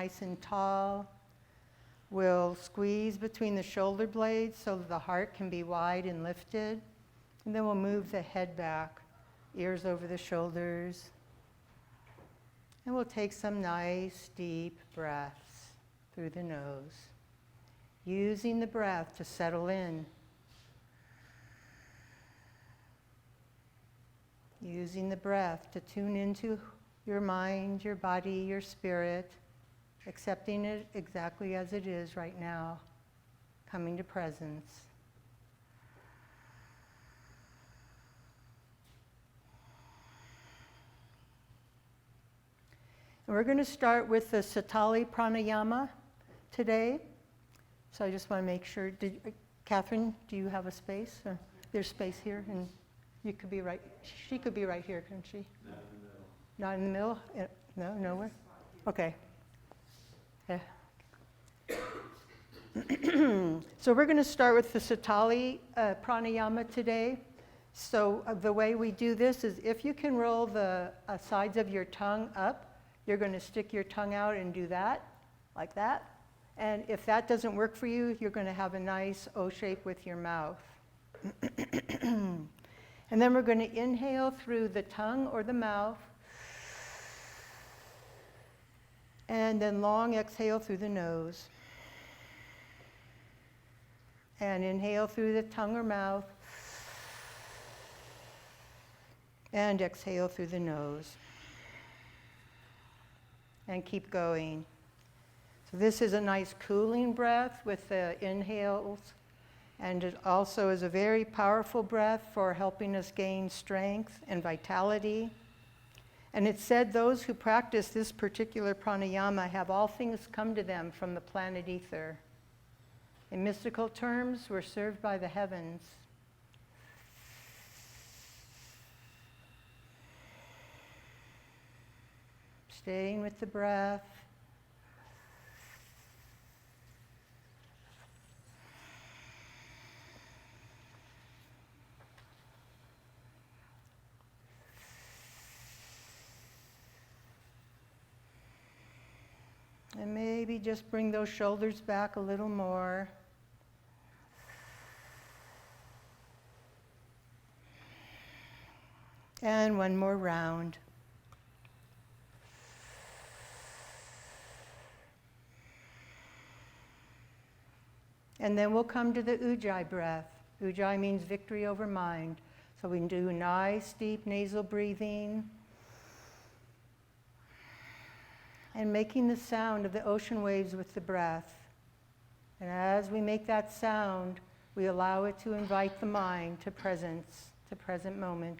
nice and tall. We'll squeeze between the shoulder blades so that the heart can be wide and lifted. And then we'll move the head back, ears over the shoulders. And we'll take some nice deep breaths through the nose, using the breath to settle in. Using the breath to tune into your mind, your body, your spirit, accepting it exactly as it is right now, coming to presence. And we're going to start with the Satali Pranayama today. So I just want to make sure, Catherine, do you have a space? There's space here, and you could be right, she could be right here, couldn't she? Not in the middle. Not in the middle? No, nowhere? Okay. Yeah. So we're going to start with the Satali Pranayama today. So the way we do this is if you can roll the sides of your tongue up, you're going to stick your tongue out and do that, like that. And if that doesn't work for you, you're going to have a nice O shape with your mouth. And then we're going to inhale through the tongue or the mouth. And then long exhale through the nose. And inhale through the tongue or mouth. And exhale through the nose. And keep going. So this is a nice cooling breath with the inhales. And it also is a very powerful breath for helping us gain strength and vitality. And it's said those who practice this particular pranayama have all things come to them from the planet ether. In mystical terms, we're served by the heavens. Staying with the breath. And maybe just bring those shoulders back a little more. And one more round. And then we'll come to the Ujjayi breath. Ujjayi means victory over mind. So we can do nice, deep nasal breathing. And making the sound of the ocean waves with the breath. And as we make that sound, we allow it to invite the mind to presence, to present moment.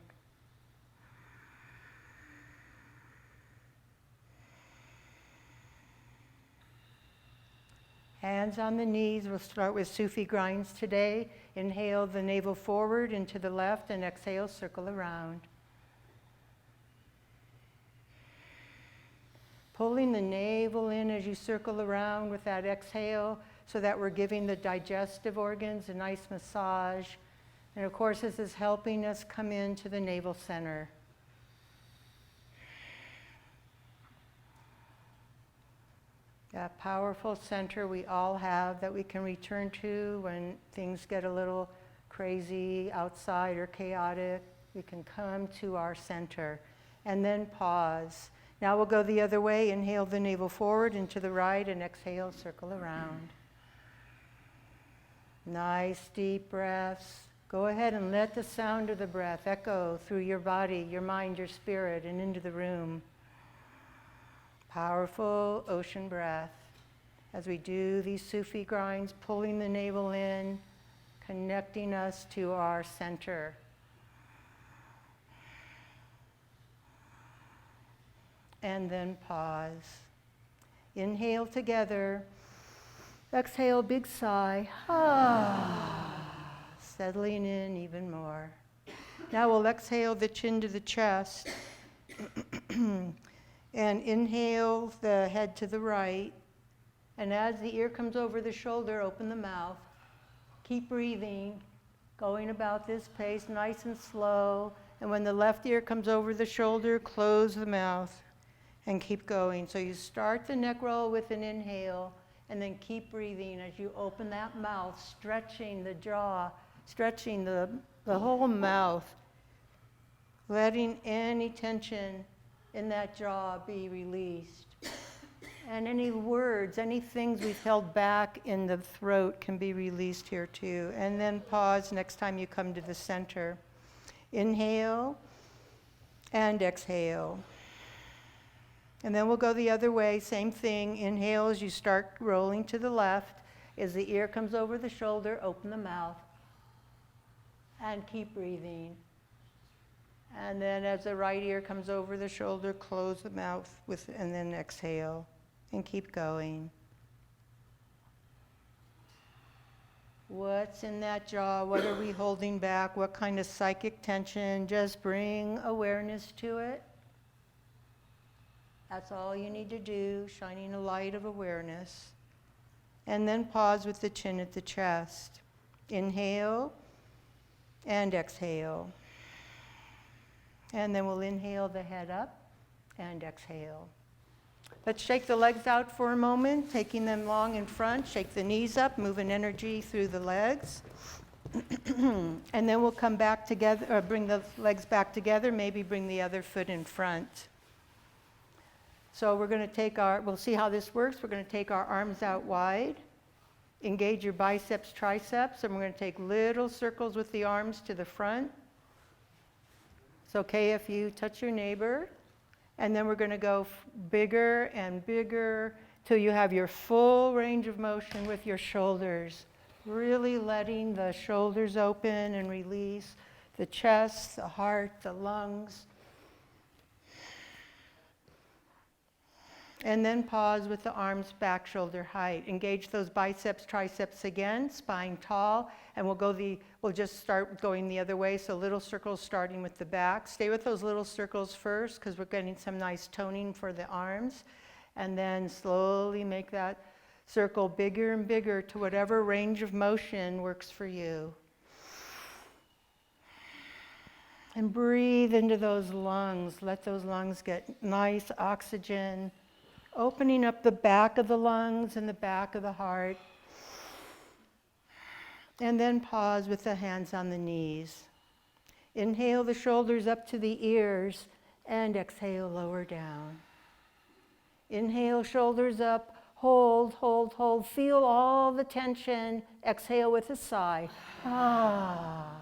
Hands on the knees. We'll start with Sufi grinds today. Inhale the navel forward into the left and exhale, circle around. Pulling the navel in as you circle around with that exhale so that we're giving the digestive organs a nice massage. And of course, this is helping us come into the navel center. That powerful center we all have that we can return to when things get a little crazy outside or chaotic. We can come to our center and then pause. Now we'll go the other way. Inhale the navel forward and to the right and exhale, circle around. Nice deep breaths. Go ahead and let the sound of the breath echo through your body, your mind, your spirit, and into the room. Powerful ocean breath. As we do these Sufi grinds, pulling the navel in, connecting us to our center. And then pause. Inhale together. Exhale, big sigh. Settling in even more. Now we'll exhale the chin to the chest. And inhale the head to the right. And as the ear comes over the shoulder, open the mouth. Keep breathing, going about this pace, nice and slow. And when the left ear comes over the shoulder, close the mouth. And keep going. So you start the neck roll with an inhale, and then keep breathing as you open that mouth, stretching the jaw, stretching the whole mouth, letting any tension in that jaw be released. And any words, any things we've held back in the throat can be released here too. And then pause next time you come to the center. Inhale and exhale. And then we'll go the other way, same thing. Inhale as you start rolling to the left. As the ear comes over the shoulder, open the mouth. And keep breathing. And then as the right ear comes over the shoulder, close the mouth and then exhale. And keep going. What's in that jaw? What are we holding back? What kind of psychic tension? Just bring awareness to it. That's all you need to do, shining a light of awareness. And then pause with the chin at the chest. Inhale and exhale. And then we'll inhale the head up and exhale. Let's shake the legs out for a moment, taking them long in front. Shake the knees up, moving energy through the legs. And then we'll come back together, or bring the legs back together, maybe bring the other foot in front. So we're going to we'll see how this works. We're going to take our arms out wide, engage your biceps, triceps, and we're going to take little circles with the arms to the front. It's okay if you touch your neighbor. And then we're going to go bigger and bigger till you have your full range of motion with your shoulders. Really letting the shoulders open and release the chest, the heart, the lungs. And then pause with the arms back, shoulder height. Engage those biceps, triceps again, spine tall, and we'll just start going the other way. So little circles starting with the back. Stay with those little circles first because we're getting some nice toning for the arms. And then slowly make that circle bigger and bigger to whatever range of motion works for you. And breathe into those lungs. Let those lungs get nice oxygen. Opening up the back of the lungs and the back of the heart. And then pause with the hands on the knees. Inhale the shoulders up to the ears and exhale lower down. Inhale shoulders up, hold, hold, hold. Feel all the tension. Exhale with a sigh. Ah.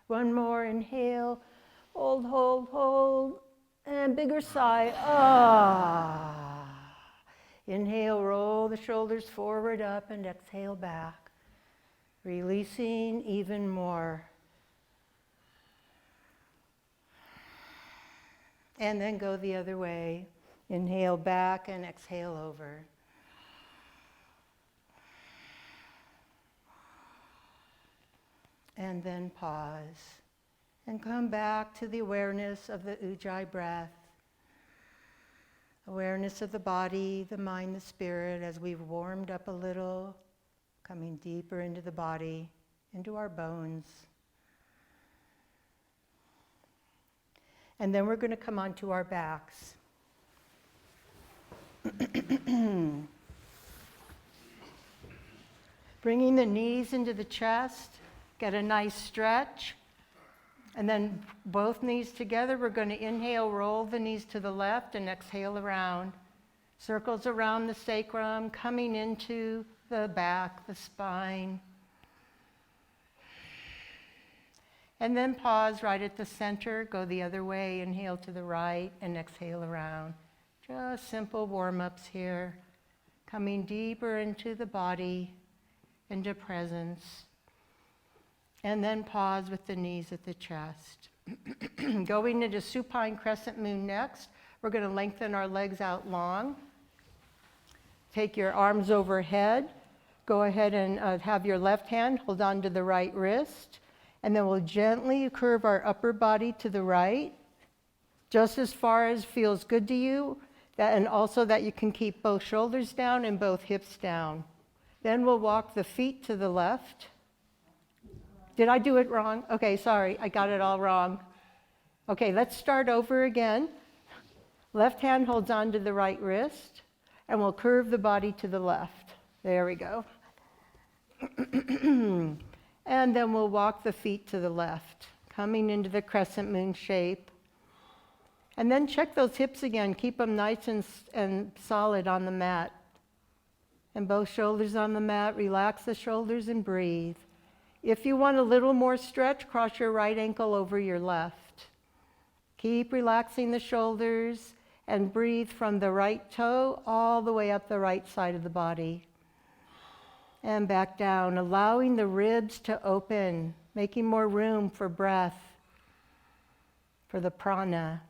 One more, inhale, hold, hold, hold, and bigger sigh. Ah. Inhale, roll the shoulders forward, up, and exhale back. Releasing even more. And then go the other way. Inhale back and exhale over. And then pause. And come back to the awareness of the Ujjayi breath. Awareness of the body, the mind, the spirit, as we've warmed up a little, coming deeper into the body, into our bones. And then we're going to come onto our backs. Bringing the knees into the chest, get a nice stretch. And then both knees together, we're going to inhale, roll the knees to the left, and exhale around. Circles around the sacrum, coming into the back, the spine. And then pause right at the center, go the other way, inhale to the right, and exhale around. Just simple warm-ups here, coming deeper into the body, into presence. And then pause with the knees at the chest. Going into supine crescent moon next, we're going to lengthen our legs out long. Take your arms overhead. Go ahead and have your left hand hold on to the right wrist. And then we'll gently curve our upper body to the right, just as far as feels good to you, and also that you can keep both shoulders down and both hips down. Then we'll walk the feet to the left. Did I do it wrong? Okay, sorry, I got it all wrong. Okay, let's start over again. Left hand holds on to the right wrist, and we'll curve the body to the left. There we go. And then we'll walk the feet to the left, coming into the crescent moon shape. And then check those hips again. Keep them nice and solid on the mat. And both shoulders on the mat. Relax the shoulders and breathe. If you want a little more stretch, cross your right ankle over your left. Keep relaxing the shoulders and breathe from the right toe all the way up the right side of the body. And back down, allowing the ribs to open, making more room for breath, for the prana.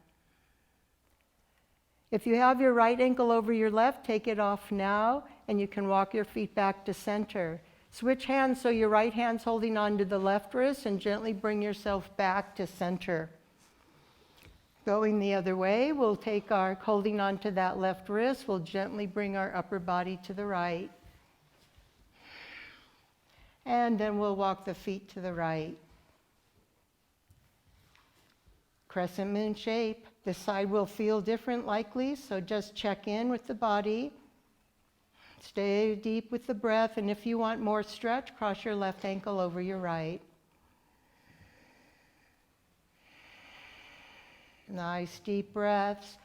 If you have your right ankle over your left, take it off now, and you can walk your feet back to center. Switch hands so your right hand's holding on to the left wrist, and gently bring yourself back to center. Going the other way, we'll take our holding on to that left wrist, we'll gently bring our upper body to the right. And then we'll walk the feet to the right. Crescent moon shape. This side will feel different likely, so just check in with the body. Stay deep with the breath, and if you want more stretch, cross your left ankle over your right. Nice deep breaths,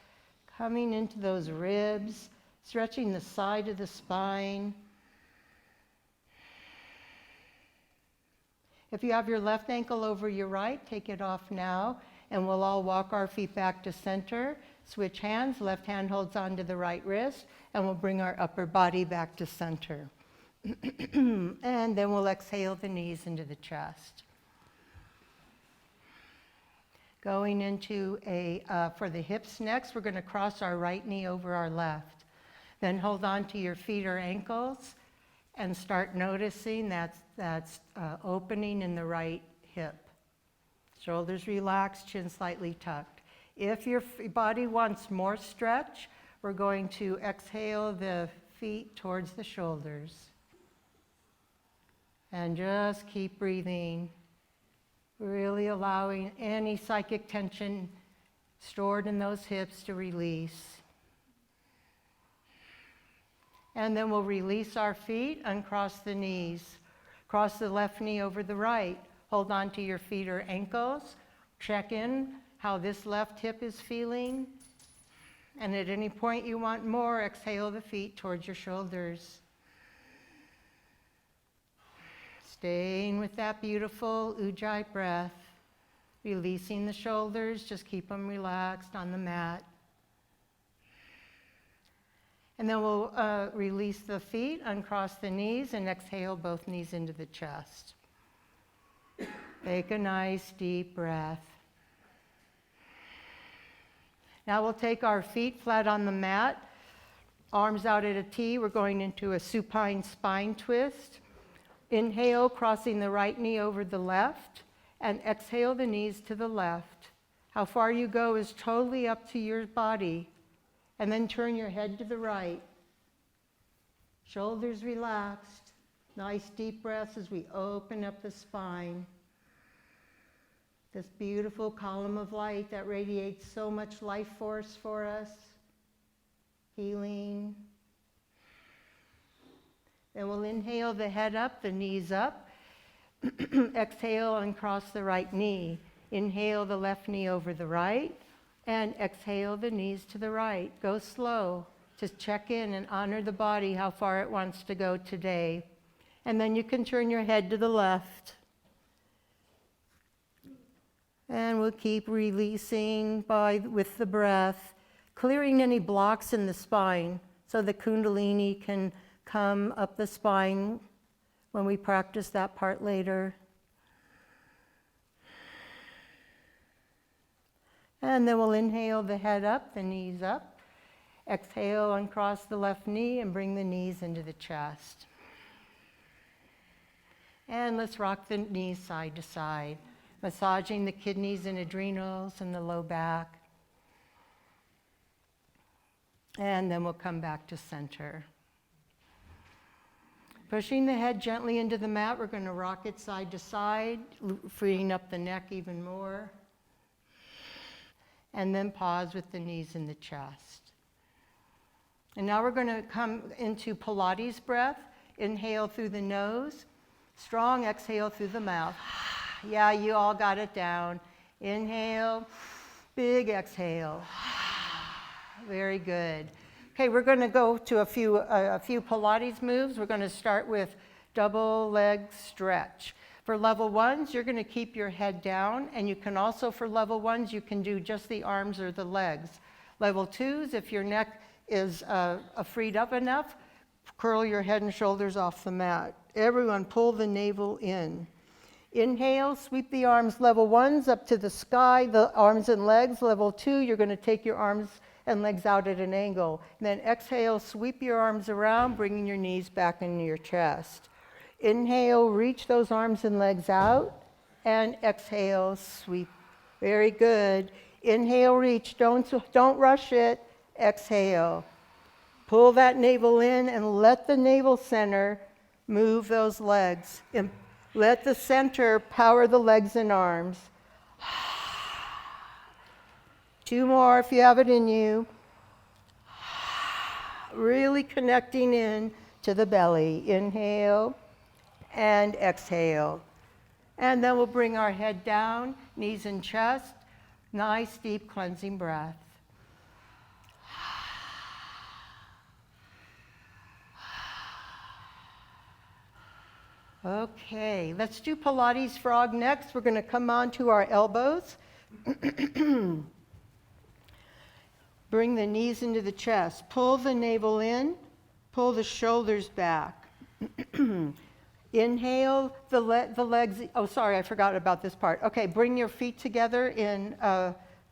coming into those ribs, stretching the side of the spine. If you have your left ankle over your right, take it off now, and we'll all walk our feet back to center. Switch hands, left hand holds on to the right wrist, and we'll bring our upper body back to center. And then we'll exhale the knees into the chest. Going into for the hips next, we're going to cross our right knee over our left. Then hold on to your feet or ankles and start noticing that's opening in the right hip. Shoulders relaxed, chin slightly tucked. If your body wants more stretch, we're going to exhale the feet towards the shoulders. And just keep breathing, really allowing any psychic tension stored in those hips to release. And then we'll release our feet, uncross the knees. Cross the left knee over the right. Hold on to your feet or ankles. Check in how this left hip is feeling. And at any point you want more, exhale the feet towards your shoulders. Staying with that beautiful Ujjayi breath. Releasing the shoulders, just keep them relaxed on the mat. And then we'll release the feet, uncross the knees, and exhale both knees into the chest. Take a nice deep breath. Now we'll take our feet flat on the mat, arms out at a T. We're going into a supine spine twist. Inhale, crossing the right knee over the left, and exhale the knees to the left. How far you go is totally up to your body. And then turn your head to the right. Shoulders relaxed. Nice deep breaths as we open up the spine. This beautiful column of light that radiates so much life force for us. Healing. Then we'll inhale the head up, the knees up. Exhale and cross the right knee. Inhale the left knee over the right. And exhale the knees to the right. Go slow. Just check in and honor the body, how far it wants to go today. And then you can turn your head to the left. And we'll keep releasing with the breath, clearing any blocks in the spine so the Kundalini can come up the spine when we practice that part later. And then we'll inhale the head up, the knees up. Exhale, uncross the left knee and bring the knees into the chest. And let's rock the knees side to side, massaging the kidneys and adrenals and the low back. And then we'll come back to center. Pushing the head gently into the mat, we're going to rock it side to side, freeing up the neck even more. And then pause with the knees in the chest. And now we're going to come into Pilates breath. Inhale through the nose. Strong exhale through the mouth. Yeah, you all got it down. Inhale, big exhale. Very good. Okay, we're going to go to a few Pilates moves. We're going to start with double leg stretch. For level ones, you're going to keep your head down, and you can also, for level ones, you can do just the arms or the legs. Level twos, if your neck is freed up enough, curl your head and shoulders off the mat. Everyone pull the navel in. Inhale, sweep the arms, level ones, up to the sky, the arms and legs. Level two, you're going to take your arms and legs out at an angle. And then exhale, sweep your arms around, bringing your knees back into your chest. Inhale, reach those arms and legs out, and exhale, sweep. Very good. Inhale, reach, don't rush it. Exhale. Pull that navel in and let the navel center move those legs. And let the center power the legs and arms. 2 more if you have it in you. Really connecting in to the belly. Inhale and exhale. And then we'll bring our head down, knees and chest. Nice, deep cleansing breath. Okay, let's do Pilates frog next. We're going to come on to our elbows. Bring the knees into the chest. Pull the navel in. Pull the shoulders back. Inhale, the legs. Oh, sorry, I forgot about this part. Okay, bring your feet together in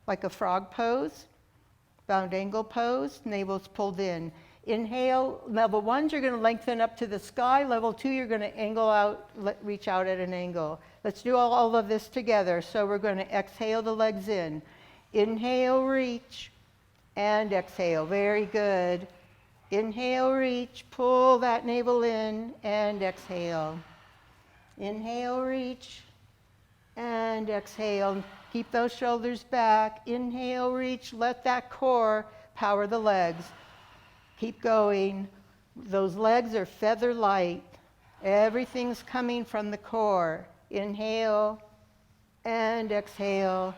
like a frog pose, bound angle pose. Navel's pulled in. Inhale, level ones, you're going to lengthen up to the sky. Level two, you're going to angle out, reach out at an angle. Let's do all of this together. So we're going to exhale the legs in. Inhale, reach, and exhale. Very good. Inhale, reach, pull that navel in, and exhale. Inhale, reach, and exhale. Keep those shoulders back. Inhale, reach, let that core power the legs. Keep going. Those legs are feather light. Everything's coming from the core. Inhale and exhale.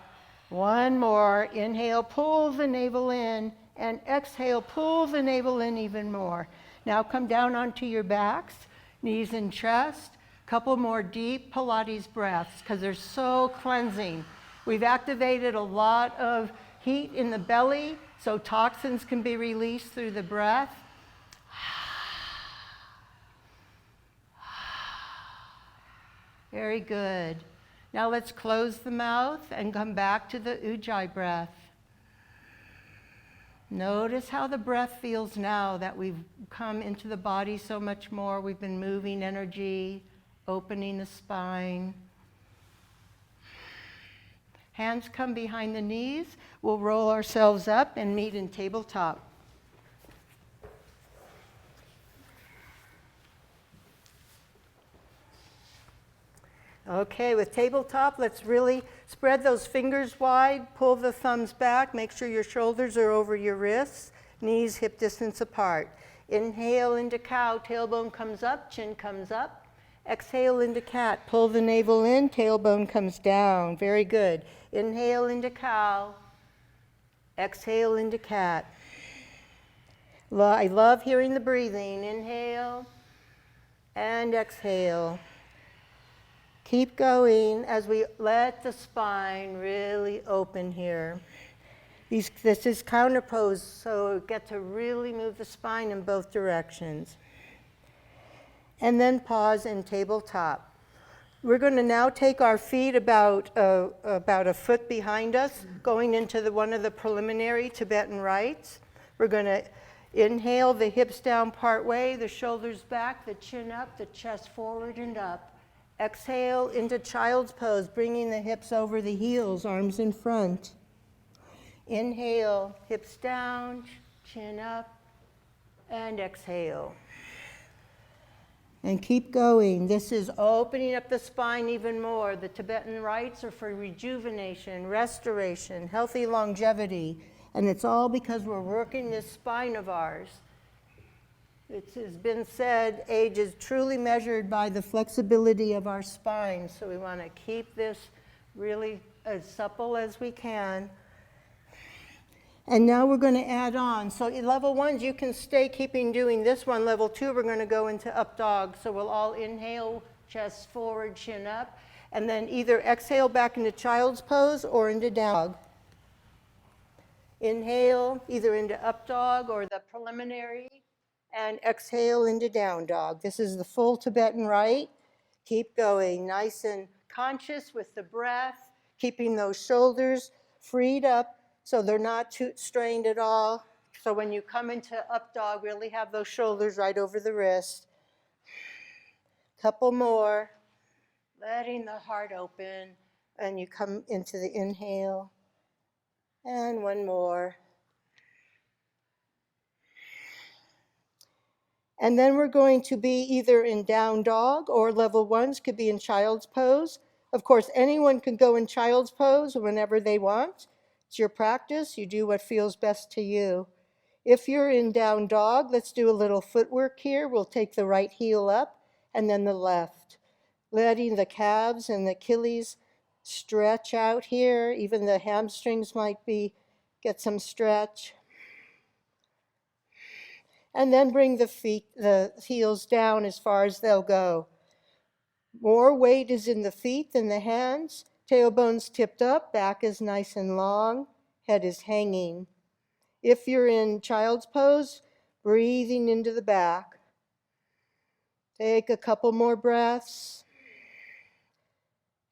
One more. Inhale, pull the navel in, and exhale, pull the navel in even more. Now come down onto your backs, knees and chest. Couple more deep Pilates breaths because they're so cleansing. We've activated a lot of heat in the belly, so toxins can be released through the breath. Very good. Now let's close the mouth and come back to the Ujjayi breath. Notice how the breath feels now that we've come into the body so much more. We've been moving energy, opening the spine. Hands come behind the knees. We'll roll ourselves up and meet in tabletop. Okay, with tabletop, let's really spread those fingers wide, pull the thumbs back, make sure your shoulders are over your wrists, knees hip distance apart. Inhale into cow, tailbone comes up, chin comes up. Exhale into cat, pull the navel in, tailbone comes down. Very good. Inhale into cow, exhale into cat. I love hearing the breathing. Inhale and exhale. Keep going as we let the spine really open here. This is counter pose, so get to really move the spine in both directions. And then pause in tabletop. We're going to now take our feet about a foot behind us, going into one of the preliminary Tibetan rites. We're going to inhale the hips down part way, the shoulders back, the chin up, the chest forward and up. Exhale into child's pose, bringing the hips over the heels, arms in front. Inhale, hips down, chin up, and exhale. And keep going. This is opening up the spine even more. The Tibetan rites are for rejuvenation, restoration, healthy longevity. And it's all because we're working this spine of ours. It has been said age is truly measured by the flexibility of our spine. So we want to keep this really as supple as we can. And now we're going to add on. So in level 1s, you can stay keeping doing this one. Level 2, we're going to go into up dog. So we'll all inhale, chest forward, chin up, and then either exhale back into child's pose or into down dog. Inhale either into up dog or the preliminary, and exhale into down dog. This is the full Tibetan rite. Keep going, nice and conscious with the breath, keeping those shoulders freed up so they're not too strained at all. So when you come into up dog, really have those shoulders right over the wrist. Couple more, letting the heart open, and you come into the inhale. And one more. And then we're going to be either in down dog or level 1s could be in child's pose. Of course, anyone can go in child's pose whenever they want. It's your practice. You do what feels best to you. If you're in down dog, let's do a little footwork here. We'll take the right heel up and then the left, letting the calves and the Achilles stretch out here. Even the hamstrings might get some stretch. And then bring the heels down as far as they'll go. More weight is in the feet than the hands. Tailbone's tipped up, back is nice and long, head is hanging. If you're in child's pose, breathing into the back. Take a couple more breaths.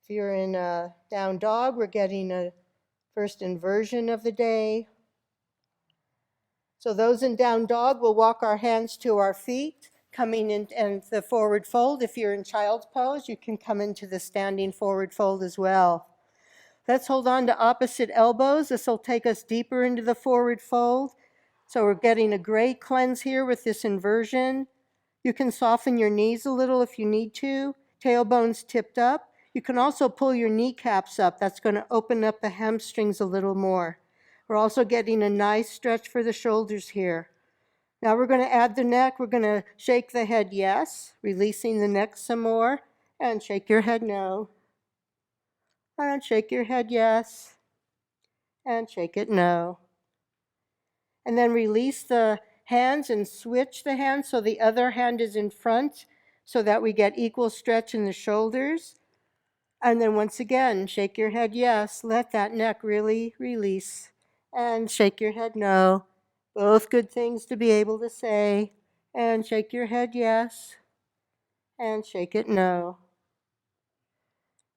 If you're in down dog, we're getting a first inversion of the day. So those in down dog will walk our hands to our feet, coming in and the forward fold. If you're in child's pose, you can come into the standing forward fold as well. Let's hold on to opposite elbows. This will take us deeper into the forward fold. So we're getting a great cleanse here with this inversion. You can soften your knees a little if you need to. Tailbone's tipped up. You can also pull your kneecaps up. That's going to open up the hamstrings a little more. We're also getting a nice stretch for the shoulders here. Now we're going to add the neck. We're going to shake the head yes, releasing the neck some more, and shake your head no. And shake your head yes, and shake it no. And then release the hands and switch the hands so the other hand is in front so that we get equal stretch in the shoulders. And then once again, shake your head yes, let that neck really release. And shake your head no. Both good things to be able to say. And shake your head yes. And shake it no.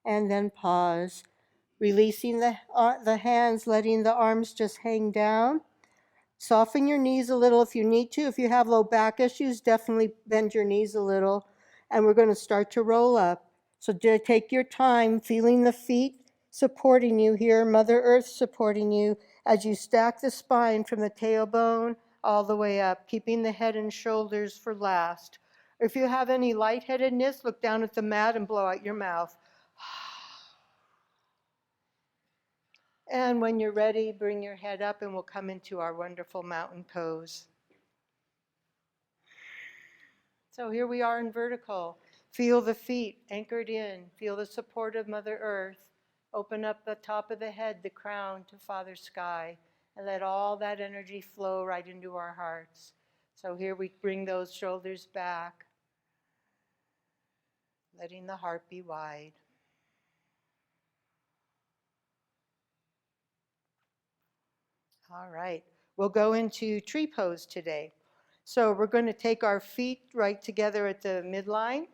And then pause. Releasing the hands, letting the arms just hang down. Soften your knees a little if you need to. If you have low back issues, definitely bend your knees a little. And we're going to start to roll up. So take your time, feeling the feet supporting you here, Mother Earth supporting you as you stack the spine from the tailbone all the way up, keeping the head and shoulders for last. If you have any lightheadedness, look down at the mat and blow out your mouth. And when you're ready, bring your head up and we'll come into our wonderful mountain pose. So here we are in vertical. Feel the feet anchored in. Feel the support of Mother Earth. Open up the top of the head, the crown to Father Sky, and let all that energy flow right into our hearts. So here we bring those shoulders back, letting the heart be wide. All right, we'll go into tree pose today. So we're going to take our feet right together at the midline.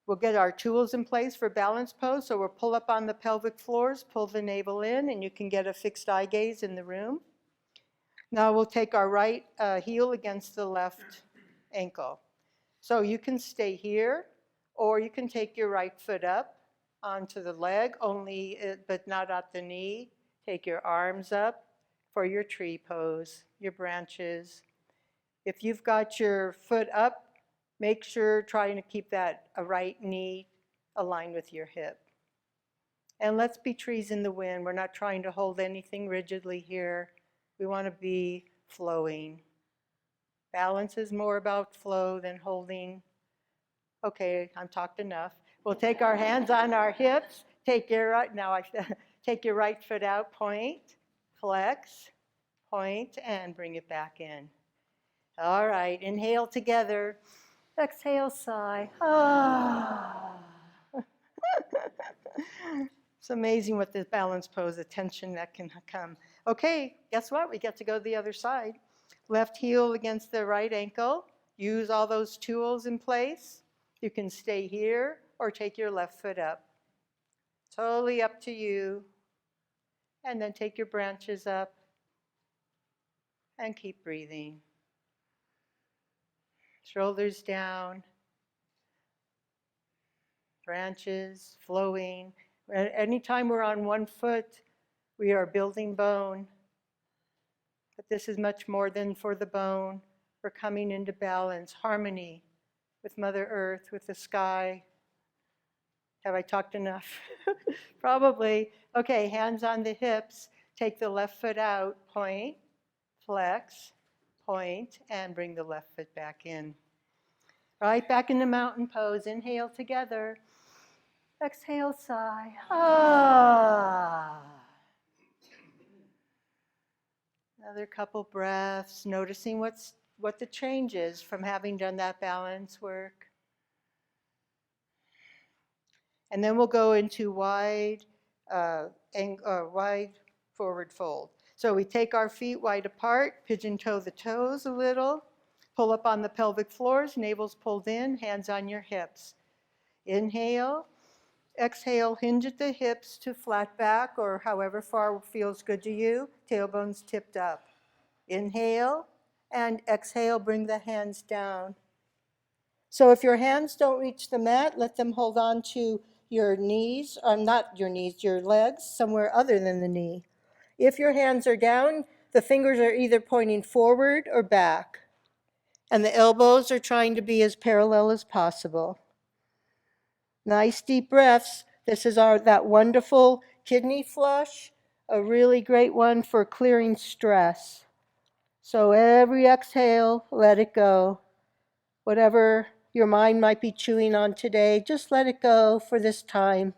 We'll get our tools in place for balance pose. So we'll pull up on the pelvic floors, pull the navel in, and you can get a fixed eye gaze in the room. Now we'll take our right heel against the left ankle. So you can stay here, or you can take your right foot up onto the leg, but not at the knee. Take your arms up for your tree pose, your branches. If you've got your foot up, Make sure trying to keep that right knee aligned with your hip. And let's be trees in the wind. We're not trying to hold anything rigidly here. We want to be flowing. Balance is more about flow than holding. Okay, I'm talked enough. We'll take our hands on our hips. Take your right foot out, point, flex, point, and bring it back in. All right, inhale together. Exhale, sigh. Ah. It's amazing what this balance pose, the tension that can come. Okay, guess what? We get to go to the other side. Left heel against the right ankle. Use all those tools in place. You can stay here or take your left foot up. Totally up to you. And then take your branches up and keep breathing. Shoulders down. Branches flowing. Anytime we're on one foot, we are building bone. But this is much more than for the bone. We're coming into balance, harmony with Mother Earth, with the sky. Have I talked enough? Probably. Okay, hands on the hips. Take the left foot out, point, flex, point, and bring the left foot back in. Right back in the mountain pose. Inhale together. Exhale, sigh. Ah. Another couple breaths, noticing what the change is from having done that balance work. And then we'll go into wide forward fold. So we take our feet wide apart, pigeon toe the toes a little, pull up on the pelvic floors, navel's pulled in, hands on your hips. Inhale, exhale, hinge at the hips to flat back or however far feels good to you, tailbones tipped up. Inhale and exhale, bring the hands down. So if your hands don't reach the mat, let them hold on to your knees, or not your knees, your legs, somewhere other than the knee. If your hands are down, the fingers are either pointing forward or back, and the elbows are trying to be as parallel as possible. Nice deep breaths. This is that wonderful kidney flush, a really great one for clearing stress. So every exhale, let it go. Whatever your mind might be chewing on today, just let it go for this time.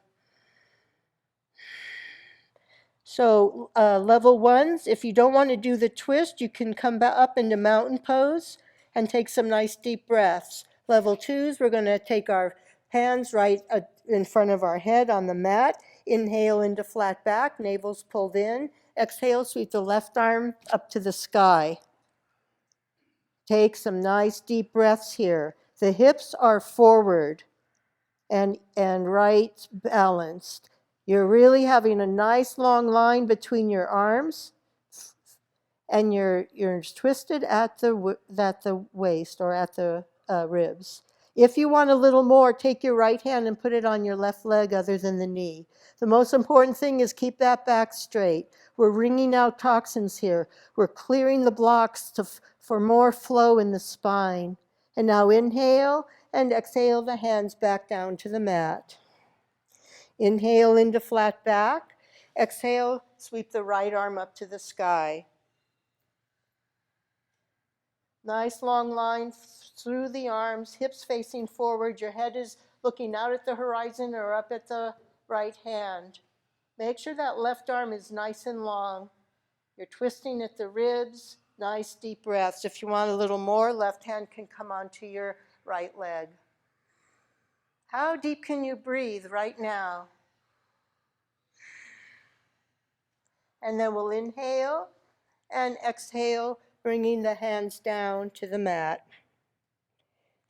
So level ones, if you don't want to do the twist, you can come back up into mountain pose and take some nice deep breaths. Level twos, we're going to take our hands right in front of our head on the mat. Inhale into flat back, navel's pulled in. Exhale, sweep the left arm up to the sky. Take some nice deep breaths here. The hips are forward and right balanced. You're really having a nice long line between your arms, and you're twisted at the waist or at the ribs. If you want a little more, take your right hand and put it on your left leg other than the knee. The most important thing is keep that back straight. We're wringing out toxins here. We're clearing the blocks for more flow in the spine. And now inhale and exhale the hands back down to the mat. Inhale into flat back. Exhale, sweep the right arm up to the sky. Nice long line through the arms, hips facing forward. Your head is looking out at the horizon or up at the right hand. Make sure that left arm is nice and long. You're twisting at the ribs. Nice deep breaths. If you want a little more, left hand can come onto your right leg. How deep can you breathe right now? And then we'll inhale and exhale, bringing the hands down to the mat.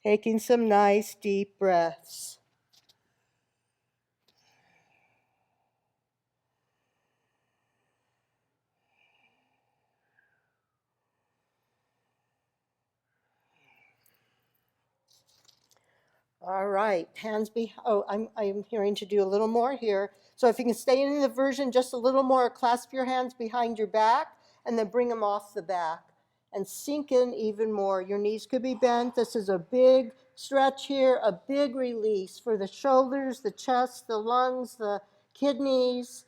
Taking some nice deep breaths. All right, hands I'm hearing to do a little more here. So if you can stay in the version just a little more, clasp your hands behind your back and then bring them off the back. and sink in even more. Your knees could be bent. This is a big stretch here, a big release for the shoulders, the chest, the lungs, the kidneys.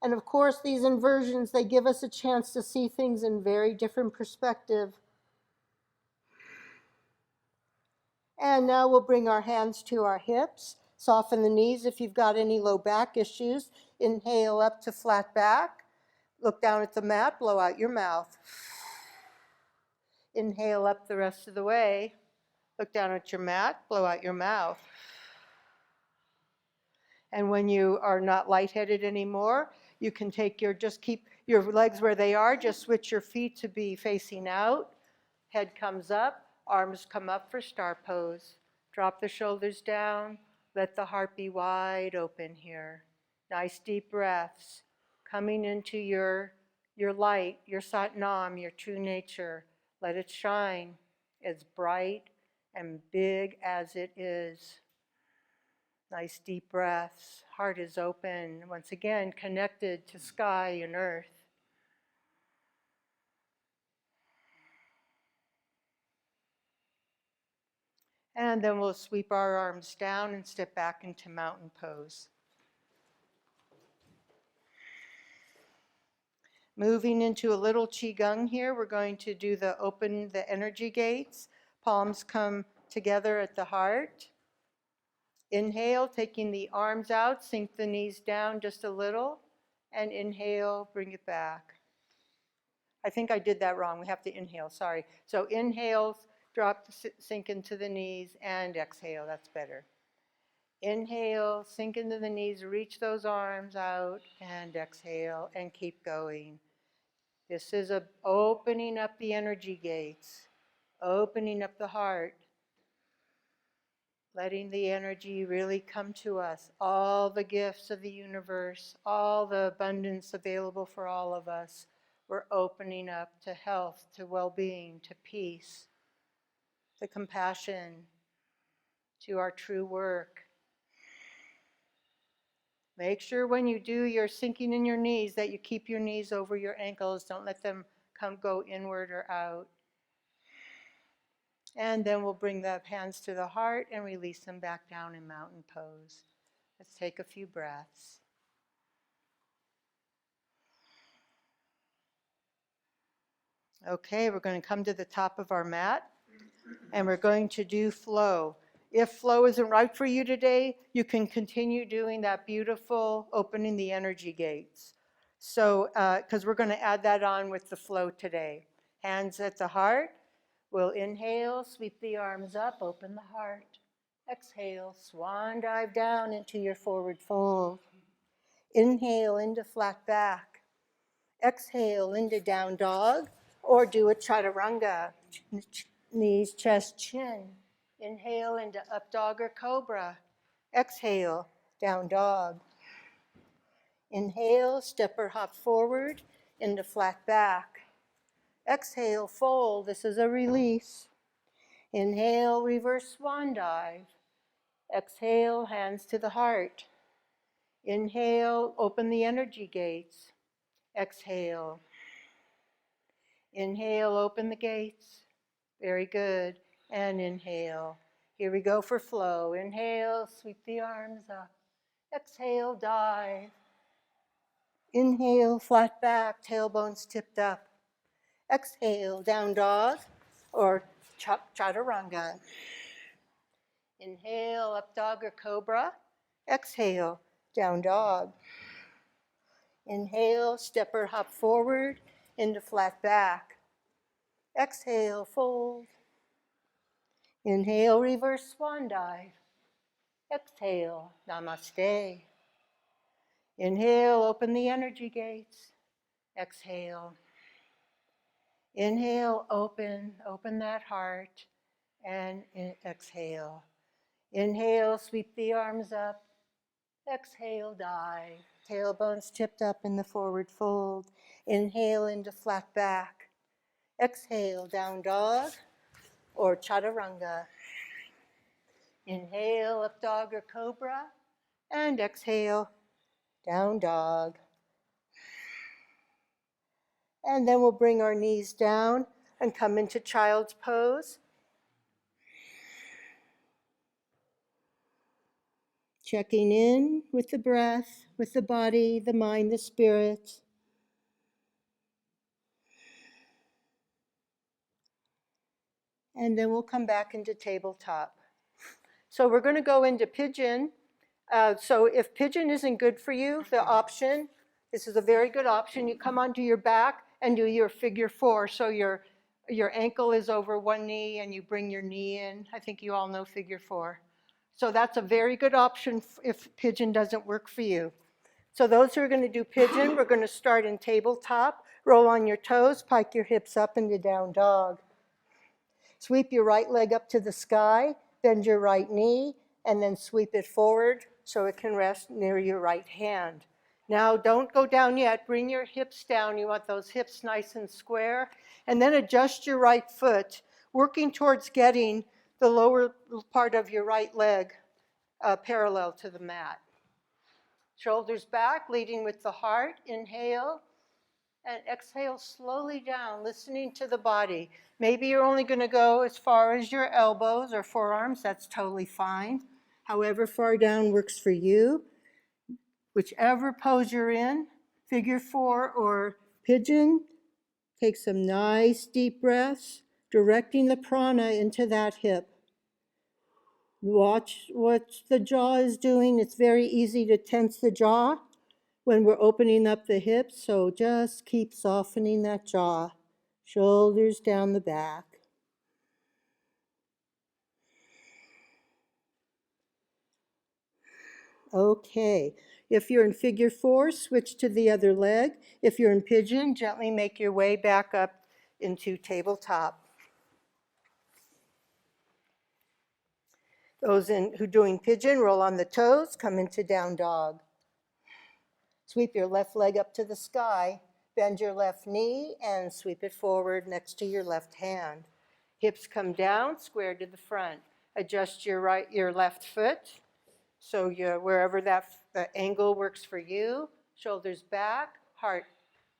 And of course, these inversions, they give us a chance to see things in very different perspective. And now we'll bring our hands to our hips. Soften the knees if you've got any low back issues. Inhale up to flat back. Look down at the mat, blow out your mouth. Inhale up the rest of the way. Look down at your mat, blow out your mouth. And when you are not lightheaded anymore, you can just keep your legs where they are, just switch your feet to be facing out. Head comes up, arms come up for star pose. Drop the shoulders down, let the heart be wide open here. Nice deep breaths, coming into your light, your Satnam, your true nature. Let it shine as bright and big as it is. Nice deep breaths. Heart is open. Once again, connected to sky and earth. And then we'll sweep our arms down and step back into mountain pose. Moving into a little qigong here, we're going to do open the energy gates. Palms come together at the heart. Inhale, taking the arms out, sink the knees down just a little, and inhale, bring it back. I think I did that wrong. We have to inhale, sorry. So inhale, drop, sink into the knees, and exhale, that's better. Inhale, sink into the knees, reach those arms out, and exhale, and keep going. This is opening up the energy gates, opening up the heart, letting the energy really come to us, all the gifts of the universe, all the abundance available for all of us. We're opening up to health, to well-being, to peace, to compassion, to our true work. Make sure when you do your sinking in your knees that you keep your knees over your ankles. Don't let them go inward or out. And then we'll bring the hands to the heart and release them back down in mountain pose. Let's take a few breaths. Okay, we're going to come to the top of our mat and we're going to do flow. If flow isn't right for you today, you can continue doing that beautiful opening the energy gates. So, because we're going to add that on with the flow today. Hands at the heart. We'll inhale, sweep the arms up, open the heart. Exhale, swan dive down into your forward fold. Inhale into flat back. Exhale into down dog, or do a chaturanga. Knees, chest, chin. Inhale into up dog or cobra. Exhale, down dog. Inhale, step or hop forward into flat back. Exhale, fold. This is a release. Inhale, reverse swan dive. Exhale, hands to the heart. Inhale, open the energy gates. Exhale. Inhale, open the gates. Very good. And inhale. Here we go for flow. Inhale, sweep the arms up. Exhale, dive. Inhale, flat back, tailbones tipped up. Exhale, down dog or chaturanga. Inhale, up dog or cobra. Exhale, down dog. Inhale, step or hop forward into flat back. Exhale, fold. Inhale, reverse swan dive. Exhale, namaste. Inhale, open the energy gates. Exhale. Inhale, open that heart, and exhale. Inhale, sweep the arms up. Exhale, dive. Tailbones tipped up in the forward fold. Inhale into flat back. Exhale, down dog or chaturanga. Inhale, up dog or cobra. And exhale, down dog. And then we'll bring our knees down and come into child's pose. Checking in with the breath, with the body, the mind, the spirit. And then we'll come back into tabletop. So we're going to go into pigeon. So if pigeon isn't good for you, the option, this is a very good option. You come onto your back and do your figure 4. So your ankle is over one knee and you bring your knee in. I think you all know figure 4. So that's a very good option if pigeon doesn't work for you. So those who are going to do pigeon, we're going to start in tabletop. Roll on your toes, pike your hips up into down dog. Sweep your right leg up to the sky, bend your right knee, and then sweep it forward so it can rest near your right hand. Now don't go down yet, bring your hips down. You want those hips nice and square. And then adjust your right foot, working towards getting the lower part of your right leg parallel to the mat. Shoulders back, leading with the heart. Inhale and exhale slowly down, listening to the body. Maybe you're only going to go as far as your elbows or forearms. That's totally fine. However far down works for you. Whichever pose you're in, figure 4 or pigeon, take some nice deep breaths, directing the prana into that hip. Watch what the jaw is doing. It's very easy to tense the jaw when we're opening up the hips, so just keep softening that jaw. Shoulders down the back. Okay, if you're in figure 4, switch to the other leg. If you're in pigeon, gently make your way back up into tabletop. Those who are doing pigeon, roll on the toes, come into down dog. Sweep your left leg up to the sky, bend your left knee, and sweep it forward next to your left hand. Hips come down, square to the front. Adjust your left foot, so wherever that angle works for you. Shoulders back, heart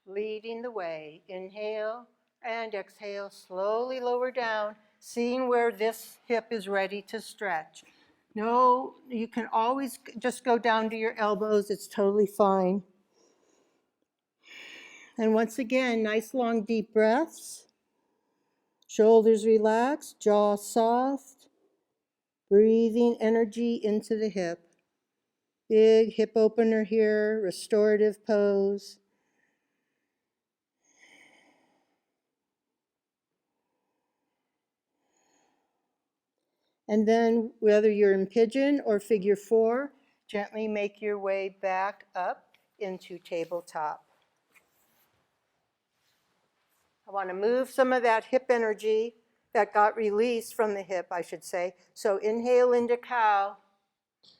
leading the way. Inhale and exhale, slowly lower down, seeing where this hip is ready to stretch. No, you can always just go down to your elbows. It's totally fine. And once again, nice long deep breaths. Shoulders relaxed, jaw soft. Breathing energy into the hip. Big hip opener here, restorative pose. And then whether you're in pigeon or figure 4, gently make your way back up into tabletop. I want to move some of that hip energy that got released from the hip, I should say. So inhale into cow,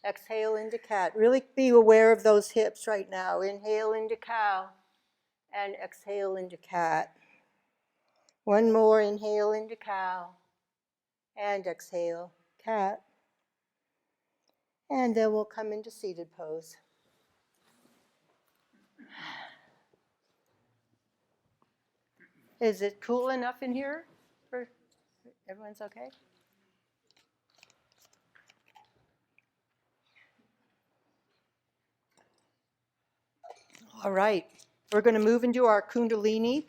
exhale into cat. Really be aware of those hips right now. Inhale into cow and exhale into cat. One more, inhale into cow and exhale, cat. And then we'll come into seated pose. Is it cool enough in here for everyone's okay? All right, we're going to move into our Kundalini.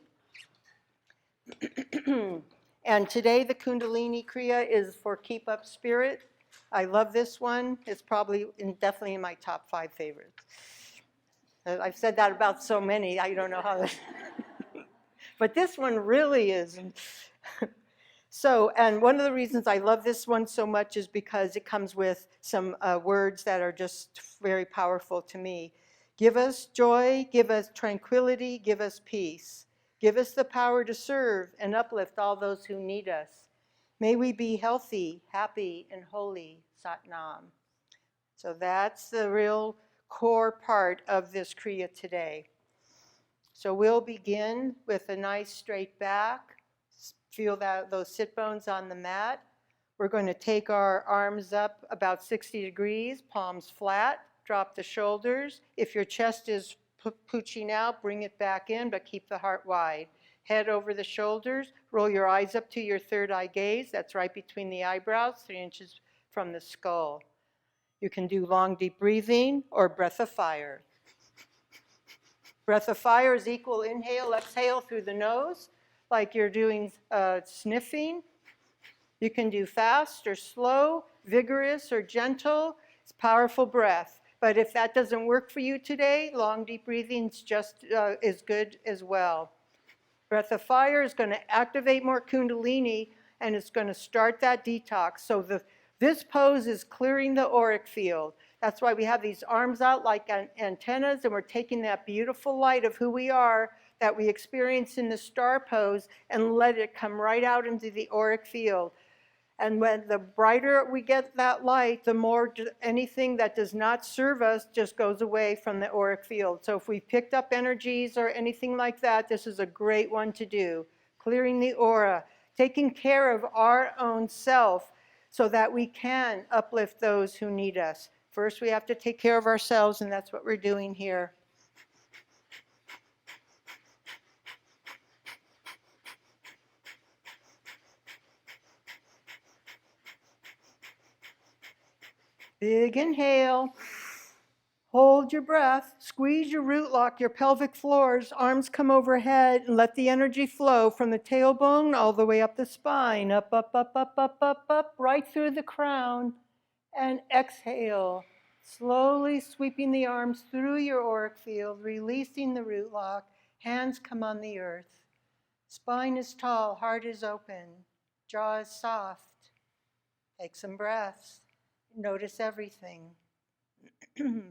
And today the Kundalini Kriya is for keep up spirit. I love this one. It's probably definitely in my top 5 favorites. I've said that about so many, I don't know how. But this one really is. So, and one of the reasons I love this one so much is because it comes with some words that are just very powerful to me. Give us joy, give us tranquility, give us peace. Give us the power to serve and uplift all those who need us. May we be healthy, happy, and holy, Sat Nam. So that's the real core part of this Kriya today. So we'll begin with a nice straight back. Feel those sit bones on the mat. We're going to take our arms up about 60 degrees, palms flat, drop the shoulders. If your chest is pooching out, bring it back in, but keep the heart wide. Head over the shoulders. Roll your eyes up to your third eye gaze. That's right between the eyebrows, 3 inches from the skull. You can do long, deep breathing or breath of fire. Breath of fire is equal inhale, exhale through the nose, like you're doing sniffing. You can do fast or slow, vigorous or gentle. It's powerful breath. But if that doesn't work for you today, long, deep breathing is just as good as well. Breath of fire is going to activate more Kundalini, and it's going to start that detox. So this pose is clearing the auric field. That's why we have these arms out like antennas, and we're taking that beautiful light of who we are that we experience in the star pose and let it come right out into the auric field. And when the brighter we get that light, the more anything that does not serve us just goes away from the auric field. So if we've picked up energies or anything like that, this is a great one to do. Clearing the aura, taking care of our own self so that we can uplift those who need us. First, we have to take care of ourselves, and that's what we're doing here. Big inhale. Hold your breath. Squeeze your root lock, your pelvic floors. Arms come overhead and let the energy flow from the tailbone all the way up the spine. Up, up, up, up, up, up, up, right through the crown. And exhale. Slowly sweeping the arms through your auric field, releasing the root lock. Hands come on the earth. Spine is tall, heart is open. Jaw is soft. Take some breaths. Notice everything.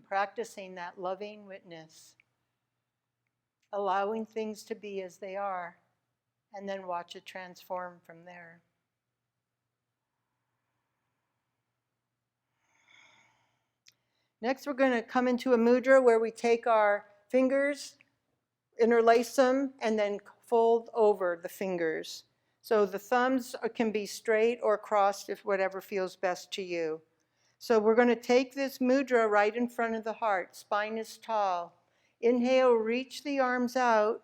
Practicing that loving witness. Allowing things to be as they are. And then watch it transform from there. Next, we're going to come into a mudra where we take our fingers, interlace them, and then fold over the fingers. So the thumbs can be straight or crossed, if whatever feels best to you. So we're going to take this mudra right in front of the heart. Spine is tall. Inhale, reach the arms out,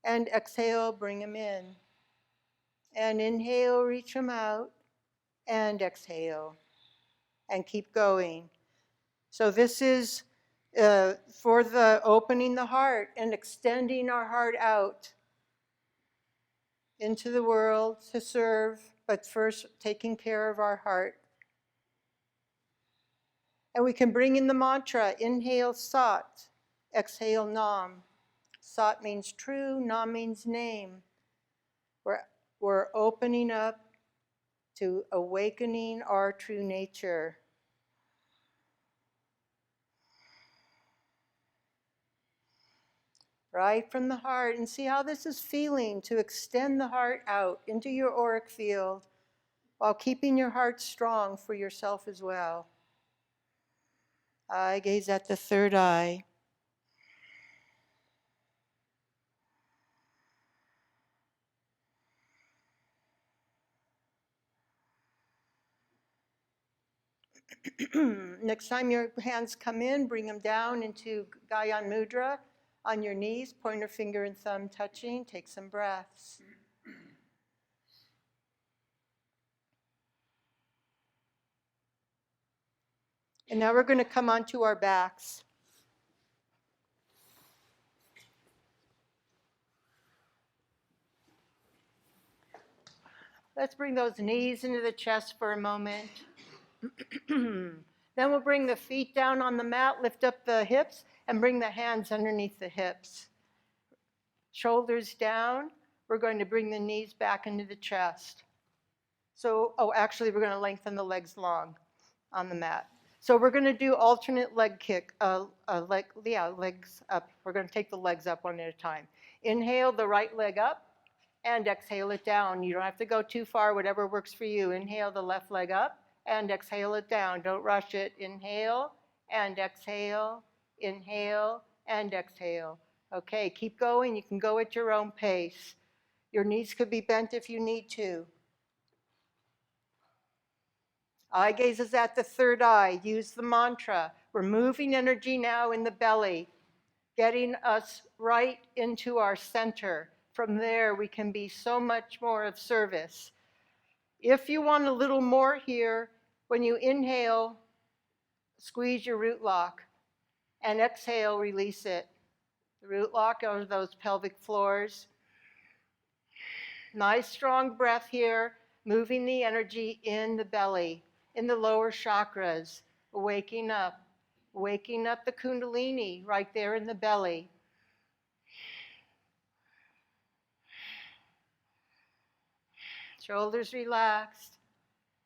and exhale, bring them in. And inhale, reach them out, and exhale. And keep going. So this is for the opening the heart and extending our heart out into the world to serve, but first taking care of our heart. And we can bring in the mantra, inhale Sat, exhale Nam. Sat means true, Nam means name. We're opening up to awakening our true nature. Right from the heart, and see how this is feeling to extend the heart out into your auric field while keeping your heart strong for yourself as well. I gaze at the third eye. Next time your hands come in, bring them down into Gyan Mudra on your knees, pointer finger and thumb touching. Take some breaths. And now we're going to come onto our backs. Let's bring those knees into the chest for a moment. Then we'll bring the feet down on the mat, lift up the hips, and bring the hands underneath the hips. Shoulders down. We're going to bring the knees back into the chest. So, actually, we're going to lengthen the legs long on the mat. So we're going to do alternate leg kick, legs up. We're going to take the legs up one at a time. Inhale the right leg up and exhale it down. You don't have to go too far, whatever works for you. Inhale the left leg up and exhale it down. Don't rush it. Inhale and exhale, inhale and exhale. Okay, keep going. You can go at your own pace. Your knees could be bent if you need to. Eye gaze is at the third eye. Use the mantra. We're moving energy now in the belly, getting us right into our center. from there we can be so much more of service. If you want a little more here, when you inhale, squeeze your root lock, and exhale, release it. The root lock are those pelvic floors. Nice strong breath here, moving the energy in the belly, in the lower chakras, waking up the Kundalini right there in the belly. Shoulders relaxed.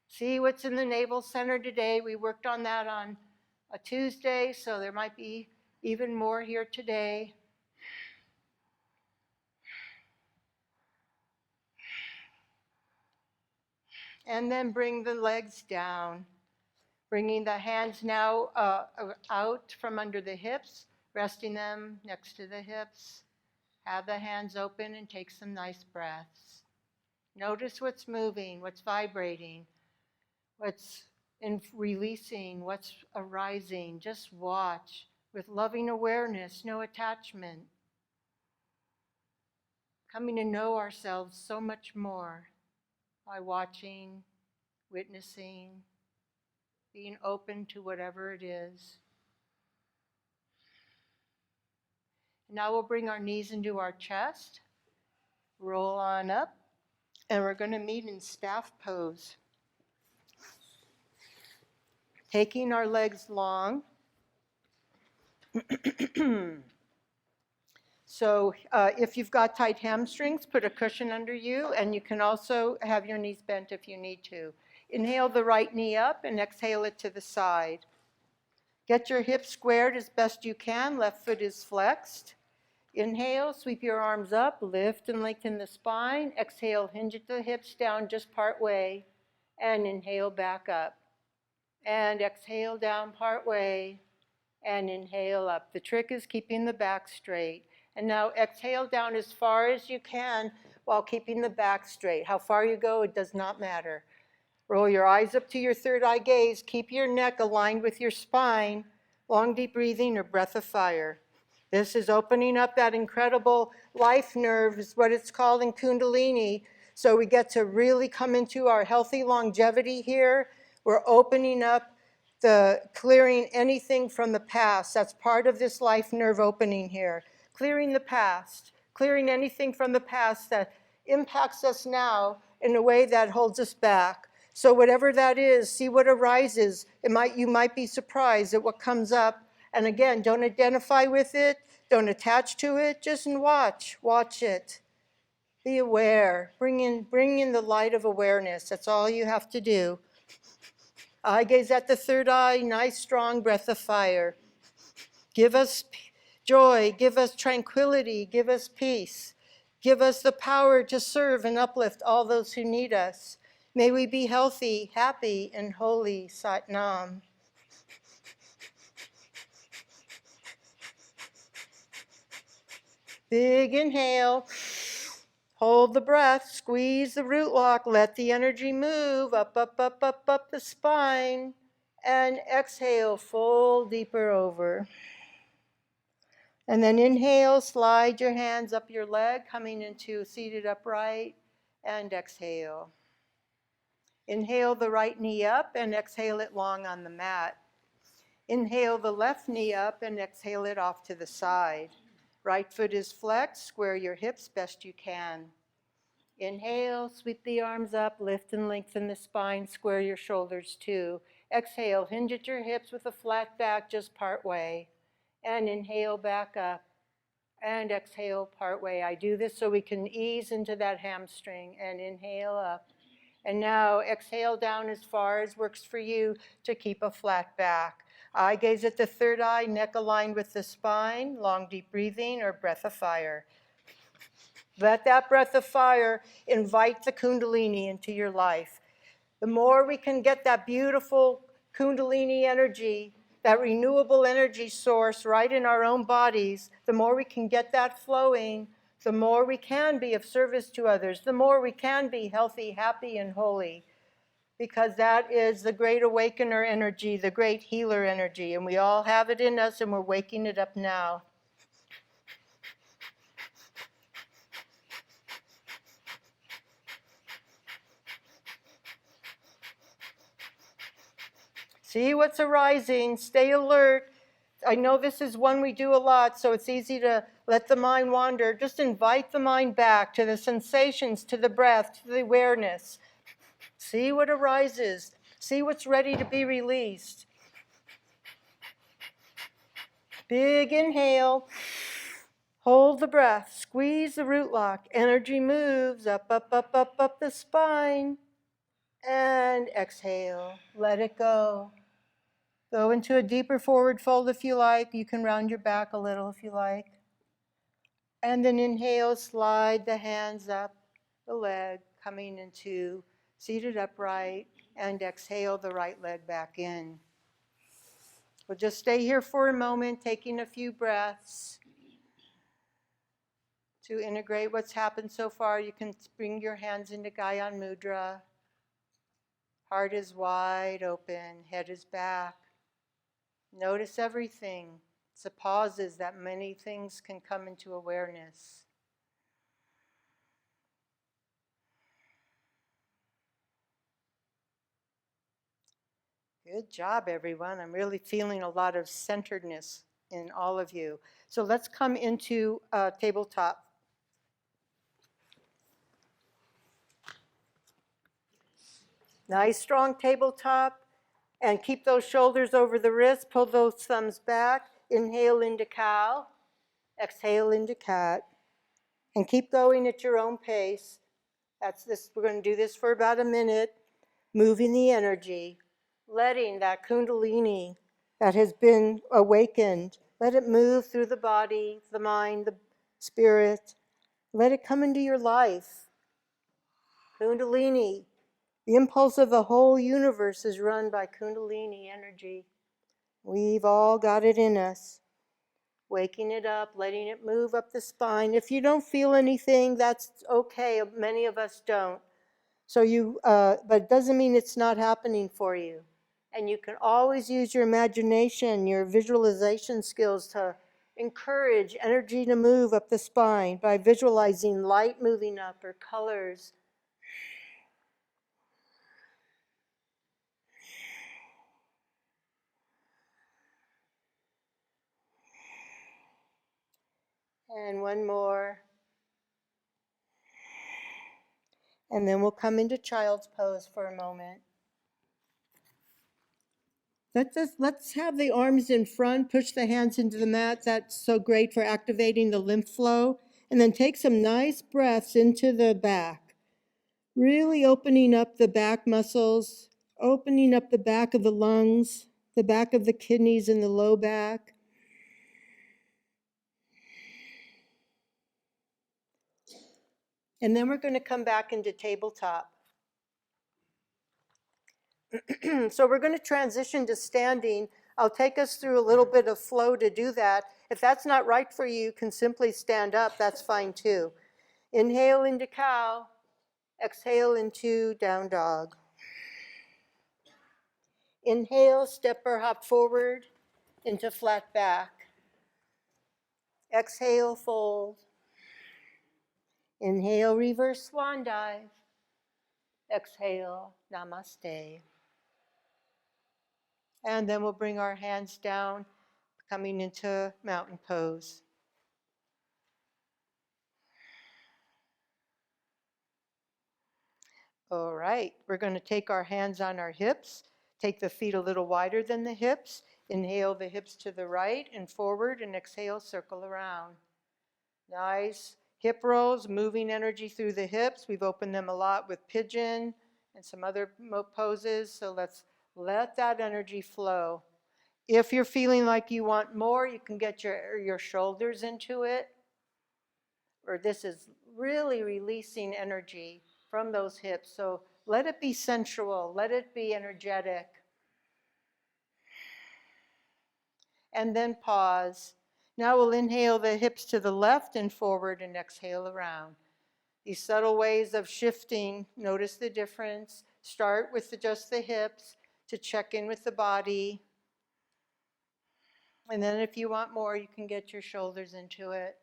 See what's in the navel center today. We worked on that on a Tuesday, so there might be even more here today. And then bring the legs down. Bringing the hands now out from under the hips, resting them next to the hips. Have the hands open and take some nice breaths. Notice what's moving, what's vibrating, what's releasing, what's arising. Just watch with loving awareness, no attachment. Coming to know ourselves so much more by watching, witnessing, being open to whatever it is. Now we'll bring our knees into our chest, roll on up, and we're going to meet in staff pose. Taking our legs long. So if you've got tight hamstrings, put a cushion under you, and you can also have your knees bent if you need to. Inhale the right knee up and exhale it to the side. Get your hips squared as best you can. Left foot is flexed. Inhale, sweep your arms up, lift and lengthen the spine. Exhale, hinge at the hips down just part way. And inhale back up. And exhale down part way. And inhale up. The trick is keeping the back straight. And now exhale down as far as you can while keeping the back straight. How far you go, it does not matter. Roll your eyes up to your third eye gaze. Keep your neck aligned with your spine. Long, deep breathing or breath of fire. This is opening up that incredible life nerve, is what it's called in Kundalini. So we get to really come into our healthy longevity here. We're opening up clearing anything from the past. That's part of this life nerve opening here. Clearing the past, clearing anything from the past that impacts us now in a way that holds us back. So whatever that is, see what arises. You might be surprised at what comes up. And again, don't identify with it, don't attach to it, just watch it. Be aware, bring in the light of awareness. That's all you have to do. Eye gaze at the third eye, nice strong breath of fire. Give us joy, give us tranquility, give us peace. Give us the power to serve and uplift all those who need us. May we be healthy, happy, and holy. Sat Nam. Big inhale. Hold the breath, squeeze the root lock, let the energy move up the spine. And exhale, fold deeper over. And then inhale, slide your hands up your leg, coming into seated upright, and exhale. Inhale the right knee up and exhale it long on the mat. Inhale the left knee up and exhale it off to the side. Right foot is flexed, square your hips best you can. Inhale, sweep the arms up, lift and lengthen the spine, square your shoulders too. Exhale, hinge at your hips with a flat back just part way. And inhale back up. And exhale part way. I do this so we can ease into that hamstring. And inhale up. And now exhale down as far as works for you to keep a flat back. Eye gaze at the third eye, neck aligned with the spine, long deep breathing or breath of fire. Let that breath of fire invite the Kundalini into your life. The more we can get that beautiful Kundalini energy, that renewable energy source right in our own bodies, the more we can get that flowing, the more we can be of service to others, the more we can be healthy, happy, and holy. Because that is the great awakener energy, the great healer energy, and we all have it in us, and we're waking it up now. See what's arising. Stay alert. I know this is one we do a lot, so it's easy to let the mind wander. Just invite the mind back to the sensations, to the breath, to the awareness. See what arises. See what's ready to be released. Big inhale. Hold the breath. Squeeze the root lock. Energy moves up, up, up, up, up the spine. And exhale. Let it go. Go into a deeper forward fold if you like. You can round your back a little if you like. And then inhale, slide the hands up the leg, coming into seated upright. And exhale the right leg back in. We'll just stay here for a moment, taking a few breaths to integrate what's happened so far. You can bring your hands into Gyan Mudra. Heart is wide open, head is back. Notice everything. It's the pauses that many things can come into awareness. Good job, everyone. I'm really feeling a lot of centeredness in all of you. So let's come into tabletop. Nice strong tabletop. And keep those shoulders over the wrists. Pull those thumbs back. Inhale into cow. Exhale into cat. And keep going at your own pace. That's this. We're going to do this for about a minute. Moving the energy. Letting that Kundalini that has been awakened, let it move through the body, the mind, the spirit. Let it come into your life. Kundalini. The impulse of the whole universe is run by Kundalini energy. We've all got it in us. Waking it up, letting it move up the spine. If you don't feel anything, that's okay. Many of us don't. So but it doesn't mean it's not happening for you. And you can always use your imagination, your visualization skills to encourage energy to move up the spine by visualizing light moving up or colors. And one more. And then we'll come into child's pose for a moment. Let's have the arms in front, push the hands into the mat. That's so great for activating the lymph flow. And then take some nice breaths into the back. Really opening up the back muscles, opening up the back of the lungs, the back of the kidneys and the low back. And then we're going to come back into tabletop. So we're going to transition to standing. I'll take us through a little bit of flow to do that. If that's not right for you, you can simply stand up. That's fine too. Inhale into cow. Exhale into down dog. Inhale, step or hop forward into flat back. Exhale, fold. Inhale, reverse swan dive. Exhale, namaste. And then we'll bring our hands down, coming into mountain pose. All right, we're going to take our hands on our hips, take the feet a little wider than the hips. Inhale the hips to the right and forward, and exhale, circle around. Nice hip rolls, moving energy through the hips. We've opened them a lot with pigeon and some other poses, so let's let that energy flow. If you're feeling like you want more, you can get your shoulders into it, or this is really releasing energy from those hips. So let it be sensual, let it be energetic. And then pause. Now we'll inhale the hips to the left and forward and exhale around. These subtle ways of shifting, notice the difference. Start with just the hips to check in with the body. And then if you want more, you can get your shoulders into it.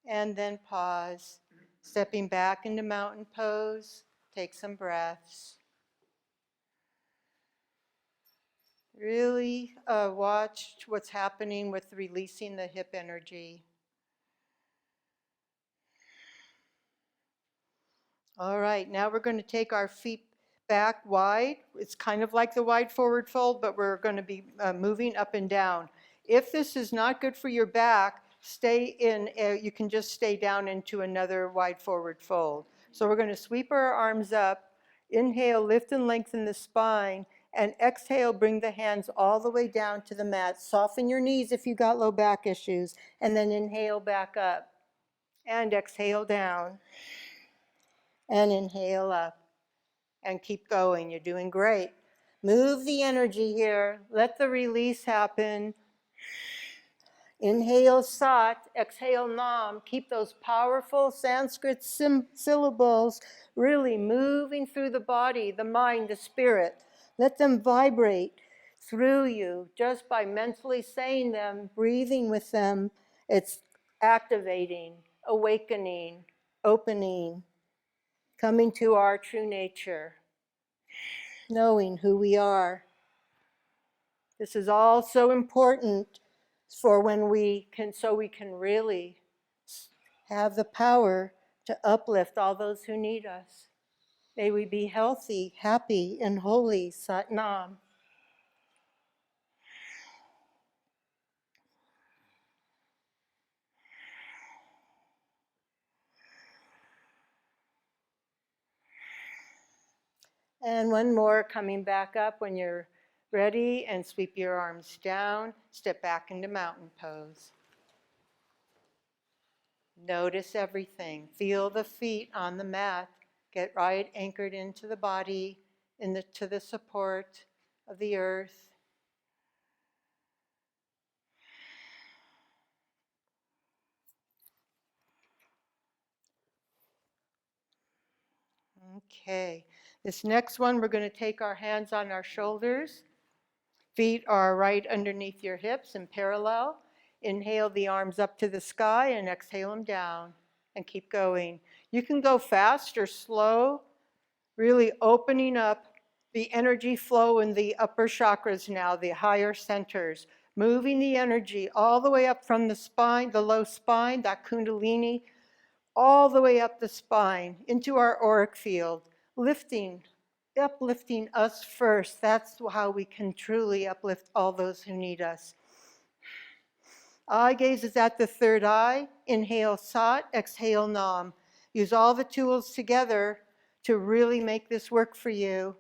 And then pause. Stepping back into mountain pose. Take some breaths. Really watch what's happening with releasing the hip energy. All right, now we're going to take our feet back wide. It's kind of like the wide forward fold, but we're going to be moving up and down. If this is not good for your back, stay in, you can just stay down into another wide forward fold. So we're going to sweep our arms up, inhale, lift and lengthen the spine, and exhale, bring the hands all the way down to the mat. Soften your knees if you got low back issues, and then inhale back up, and exhale down. And inhale up and keep going. You're doing great. Move the energy here. Let the release happen. Inhale Sat, exhale Nam. Keep those powerful Sanskrit syllables really moving through the body, the mind, the spirit. Let them vibrate through you just by mentally saying them, breathing with them. It's activating, awakening, opening, coming to our true nature, knowing who we are. This is all so important for when so we can really have the power to uplift all those who need us. May we be healthy, happy, and holy. Sat Nam. And one more, coming back up when you're ready, and sweep your arms down. Step back into mountain pose. Notice everything. Feel the feet on the mat. Get right anchored into the body, to the support of the earth. Okay. This next one, we're going to take our hands on our shoulders. Feet are right underneath your hips and parallel. Inhale the arms up to the sky and exhale them down and keep going. You can go fast or slow, really opening up the energy flow in the upper chakras now, the higher centers, moving the energy all the way up from the spine, the low spine, that Kundalini, all the way up the spine into our auric field, uplifting us first. That's how we can truly uplift all those who need us. Eye gaze is at the third eye. Inhale Sat, exhale Nam. Use all the tools together to really make this work for you.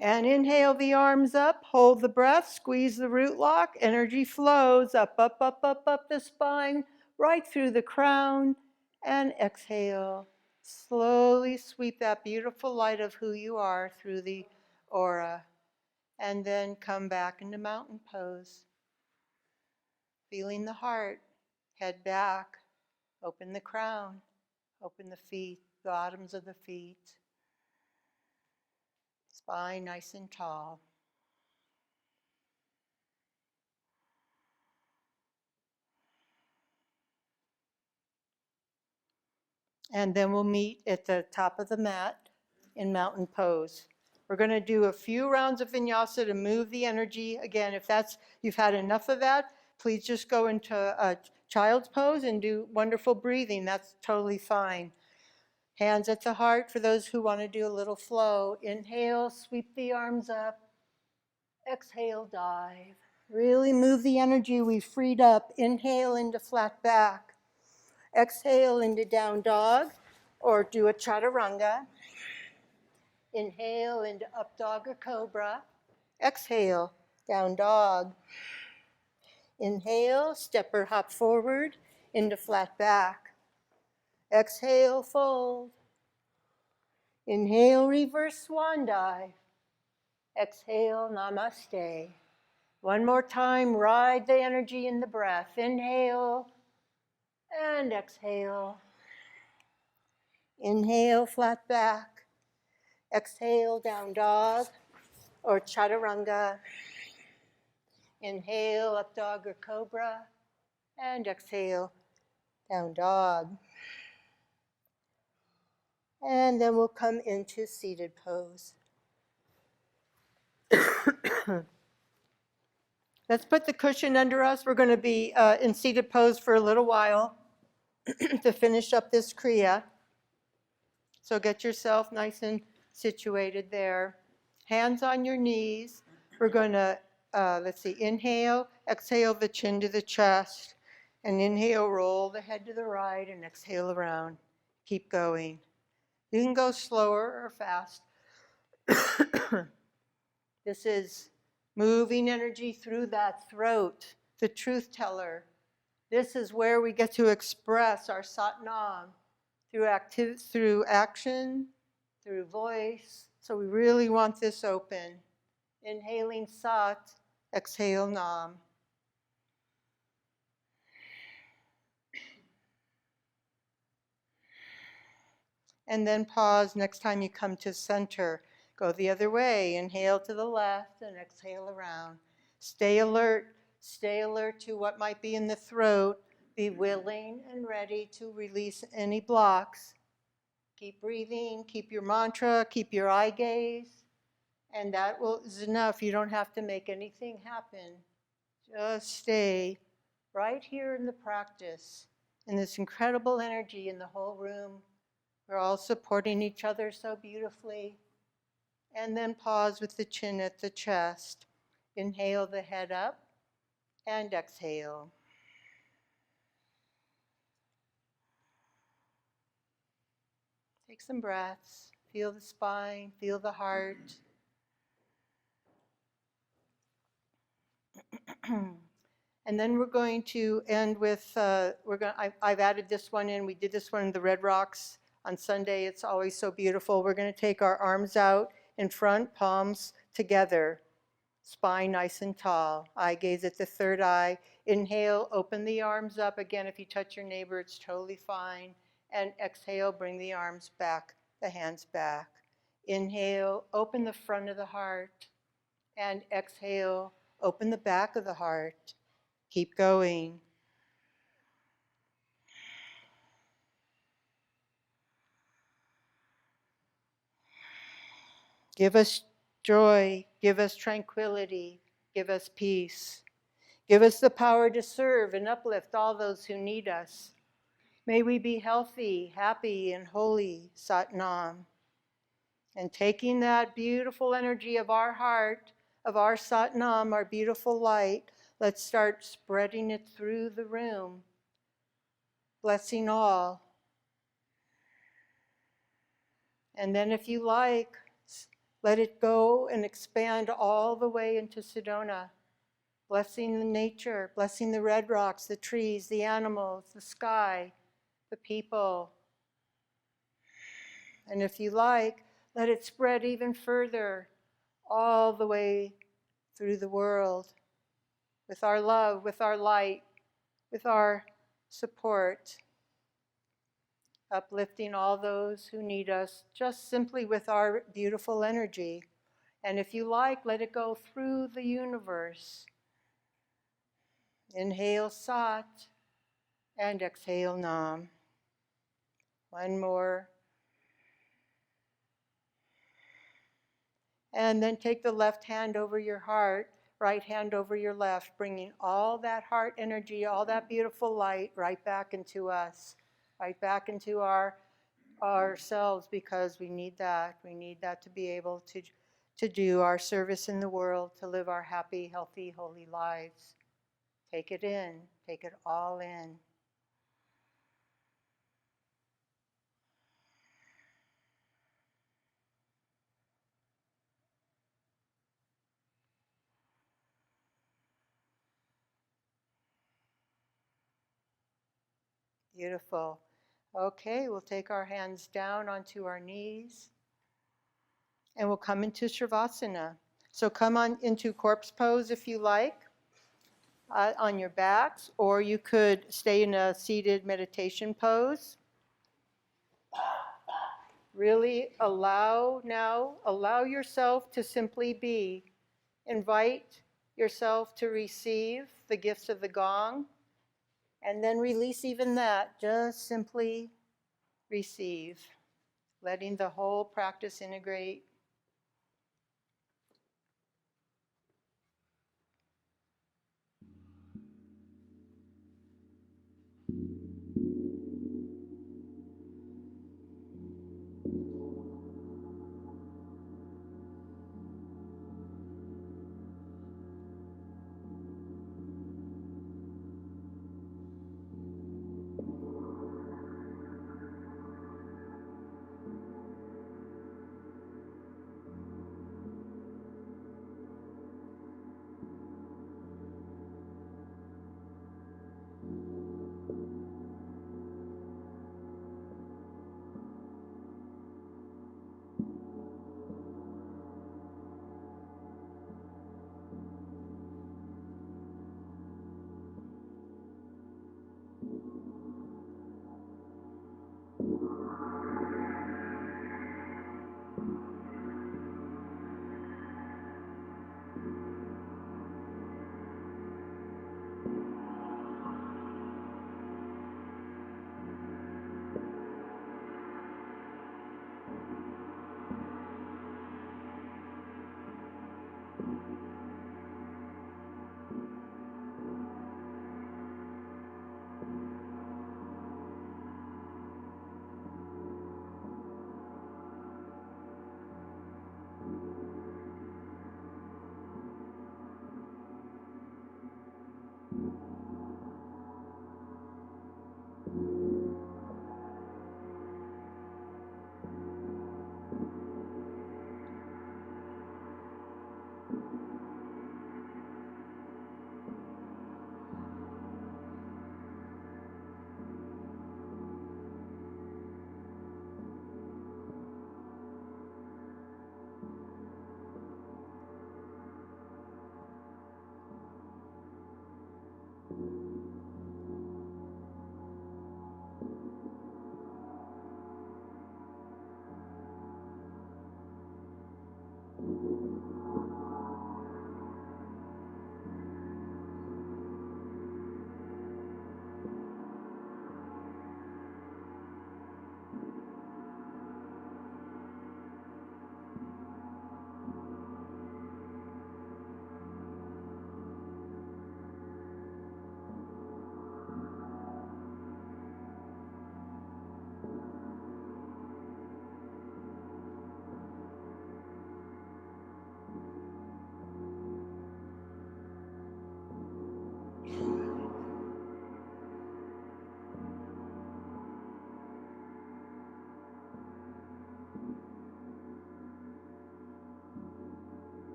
And inhale the arms up, hold the breath, squeeze the root lock, energy flows up, up, up, up, up the spine, right through the crown, and exhale. Slowly sweep that beautiful light of who you are through the aura, and then come back into mountain pose. Feeling the heart, head back, open the crown, open the feet, the bottoms of the feet. Spine nice and tall. And then we'll meet at the top of the mat in mountain pose. We're going to do a few rounds of vinyasa to move the energy. Again, if you've had enough of that, please just go into a child's pose and do wonderful breathing. That's totally fine. Hands at the heart for those who want to do a little flow. Inhale, sweep the arms up. Exhale, dive. Really move the energy we freed up. Inhale into flat back. Exhale into down dog, or do a chaturanga. Inhale into up dog or cobra. Exhale, down dog. Inhale, step or hop forward into flat back. Exhale, fold. Inhale, reverse swan dive. Exhale, namaste. One more time, ride the energy in the breath. Inhale and exhale. Inhale, flat back. Exhale, down dog or chaturanga. Inhale, up dog or cobra. And exhale, down dog. And then we'll come into seated pose. Let's put the cushion under us. We're going to be in seated pose for a little while to finish up this Kriya. So get yourself nice and situated there. Hands on your knees. We're going to, inhale, exhale the chin to the chest. And inhale, roll the head to the right and exhale around. Keep going. You can go slower or fast. This is moving energy through that throat, the truth teller. This is where we get to express our Satnam through action, through voice. So we really want this open. Inhaling Sat, exhale Nam. And then pause next time you come to center. Go the other way. Inhale to the left and exhale around. Stay alert. Stay alert to what might be in the throat. Be willing and ready to release any blocks. Keep breathing. Keep your mantra. Keep your eye gaze. And that is enough. You don't have to make anything happen. Just stay right here in the practice, in this incredible energy in the whole room. We're all supporting each other so beautifully. And then pause with the chin at the chest. Inhale the head up and exhale. Take some breaths. Feel the spine, feel the heart. And then we're going to end with, I've added this one in. We did this one in the Red Rocks on Sunday. It's always so beautiful. We're going to take our arms out in front, palms together, spine nice and tall. Eye gaze at the third eye. Inhale, open the arms up. Again, if you touch your neighbor, it's totally fine. And exhale, bring the arms back, the hands back. Inhale, open the front of the heart. And exhale, open the back of the heart. Keep going. Give us joy, give us tranquility, give us peace. Give us the power to serve and uplift all those who need us. May we be healthy, happy, and holy, Satnam. And taking that beautiful energy of our heart, of our Satnam, our beautiful light, let's start spreading it through the room, blessing all. And then if you like, let it go and expand all the way into Sedona, blessing the nature, blessing the red rocks, the trees, the animals, the sky, the people. And if you like, let it spread even further, all the way through the world, with our love, with our light, with our support, uplifting all those who need us, just simply with our beautiful energy. And if you like, let it go through the universe. Inhale Sat and exhale Nam. One more. And then take the left hand over your heart, right hand over your left, bringing all that heart energy, all that beautiful light right back into us, right back into ourselves, because we need that. We need that to be able to do our service in the world, to live our happy, healthy, holy lives. Take it in. Take it all in. Beautiful. Okay, we'll take our hands down onto our knees and we'll come into Shavasana. So come on into corpse pose if you like, on your backs, or you could stay in a seated meditation pose. Really allow yourself to simply be. Invite yourself to receive the gifts of the gong, and then release even that. Just simply receive, letting the whole practice integrate.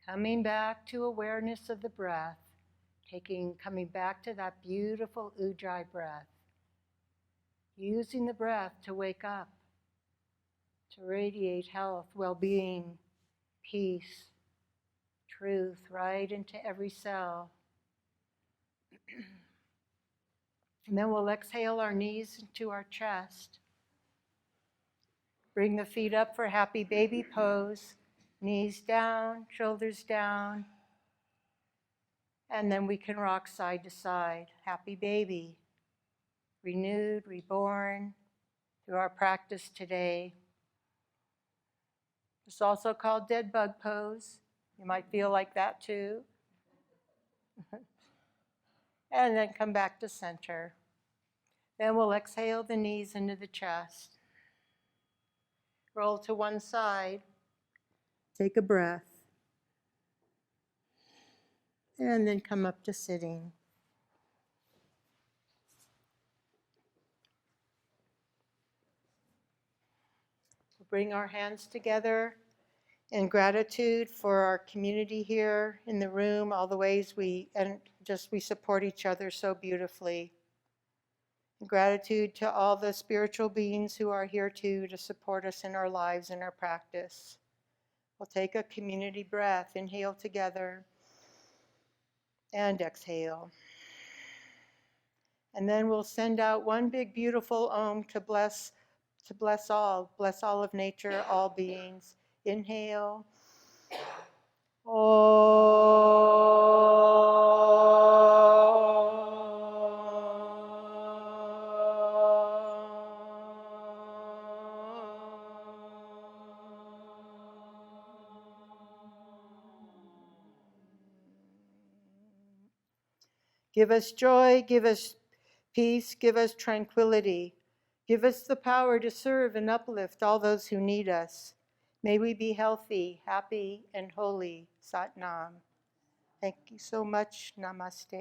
Coming back to awareness of the breath, coming back to that beautiful Ujjayi breath, using the breath to wake up, to radiate health, well-being, peace, truth right into every cell. And then we'll exhale our knees into our chest. Bring the feet up for happy baby pose. Knees down, shoulders down. And then we can rock side to side. Happy baby. Renewed, reborn through our practice today. It's also called dead bug pose. You might feel like that too. And then come back to center. Then we'll exhale the knees into the chest. Roll to one side. Take a breath. And then come up to sitting. Bring our hands together in gratitude for our community here in the room, all the ways we support each other so beautifully. Gratitude to all the spiritual beings who are here too to support us in our lives and our practice. We'll take a community breath. Inhale together and exhale. And then we'll send out one big beautiful Om to bless all of nature, all beings. Inhale. Give us joy, give us peace, give us tranquility. Give us the power to serve and uplift all those who need us. May we be healthy, happy, and holy. Sat Nam. Thank you so much. Namaste.